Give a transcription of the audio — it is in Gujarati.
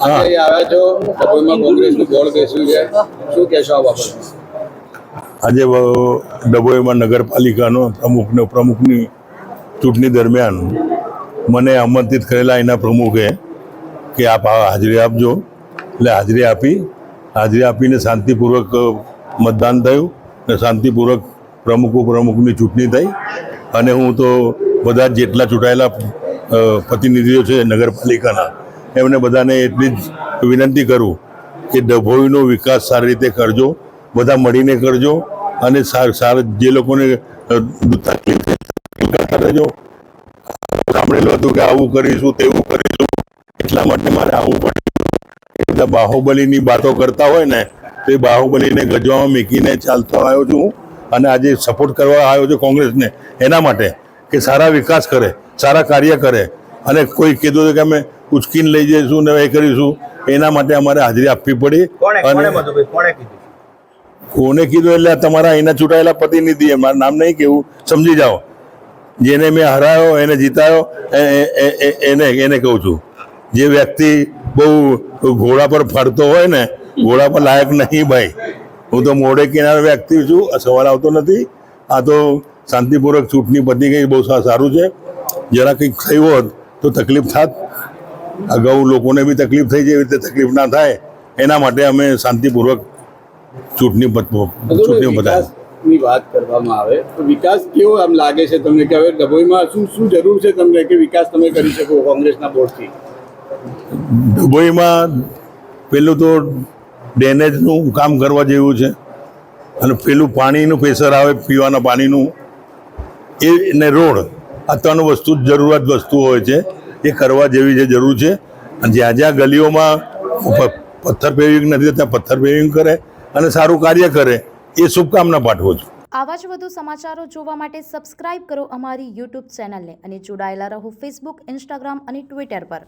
આજે આવ્યા છો ડભોઈમાં કોંગ્રેસનું બોર્ડ બેસ્યું છે, શું કહેશો આ બાબતમાં? આજે ડભોઈમાં નગરપાલિકાનો પ્રમુખની ચૂંટણી દરમિયાન મને આમંત્રિત કરેલા એના પ્રમુખે કે આપ હાજરી આપજો, એટલે હાજરી આપીને શાંતિપૂર્વક મતદાન થયું અને શાંતિપૂર્વક પ્રમુખની ચૂંટણી થઈ. અને હું તો બધા જેટલા ચૂંટાયેલા પ્રતિનિધિઓ છે નગરપાલિકાના, એમને બધાને એટલી જ વિનંતી કરું કે ડભોઈનો વિકાસ સારી રીતે કરજો, બધા મળીને કરજો અને જે લોકોને તકલીફ રહેજો. સાંભળેલું હતું કે આવું કરીશું તેવું કરીશું, એટલા માટે મારે આવવું પડ્યું. એ બધા બાહુબલીની વાતો કરતા હોય ને, તો એ બાહુબલીને ગજવામાં મૂકીને ચાલતો આવ્યો છું અને આજે સપોર્ટ કરવા આવ્યો છું કોંગ્રેસને, એના માટે કે સારા વિકાસ કરે, સારા કાર્ય કરે. અને કોઈ કીધું કે અમે ઉચકીને લઈ જઈશું ને એ કરીશું, એના માટે અમારે હાજરી આપવી પડી. અને કોને કીધું એટલે તમારા અહીંના ચૂંટાયેલા પ્રતિનિધિ, મારું નામ નહીં કેવું, સમજી જાઓ. જેને મેં હરાયો, એને જીતાયો, એને કહું છું. જે વ્યક્તિ બહુ ઘોડા પર ફરતો હોય ને, ઘોડા પર લાયક નહીં ભાઈ. હું તો મોઢે કિનારે વ્યક્તિ છું, સવાલ આવતો નથી. આ તો શાંતિપૂર્વક ચૂંટણી પતી ગઈ, બહુ સારું છે. જરા કંઈક થયું હોત તો તકલીફ થાત. અગાઉ લોકોને બી તકલીફ થઈ જાય, એવી રીતે તકલીફ ના થાય એના માટે અમે શાંતિપૂર્વક ચૂંટણી બતાવી. ની વાત કરવામાં આવે તો વિકાસ કેવો આમ લાગે છે તમને કે હવે ડભોઈમાં શું જરૂર છે તમને કે વિકાસ તમે કરી શકો કોંગ્રેસના બોર્ડથી? ડભોઈમાં પેલું તો ડ્રેનેજનું કામ કરવા જેવું છે, અને પેલું પાણીનું પ્રેશર આવે પીવાના પાણીનું, એ ને રોડ, આ ત્રણ વસ્તુ જરૂરિયાત વસ્તુઓ હોય છે, એ કરવા જેવી જે જરૂર છે. અને જ્યાં જ્યાં ગલીઓમાં પથ્થર પેવિંગ નથી ત્યાં પથ્થર પેવિંગ કરે અને સારું કાર્ય કરે, એ શુભકામના પાઠવું છું. આવા જ વધુ સમાચારો જોવા માટે સબસ્ક્રાઇબ કરો અમારી YouTube ચેનલને અને જોડાયેલા રહો Facebook, Instagram અને Twitter પર.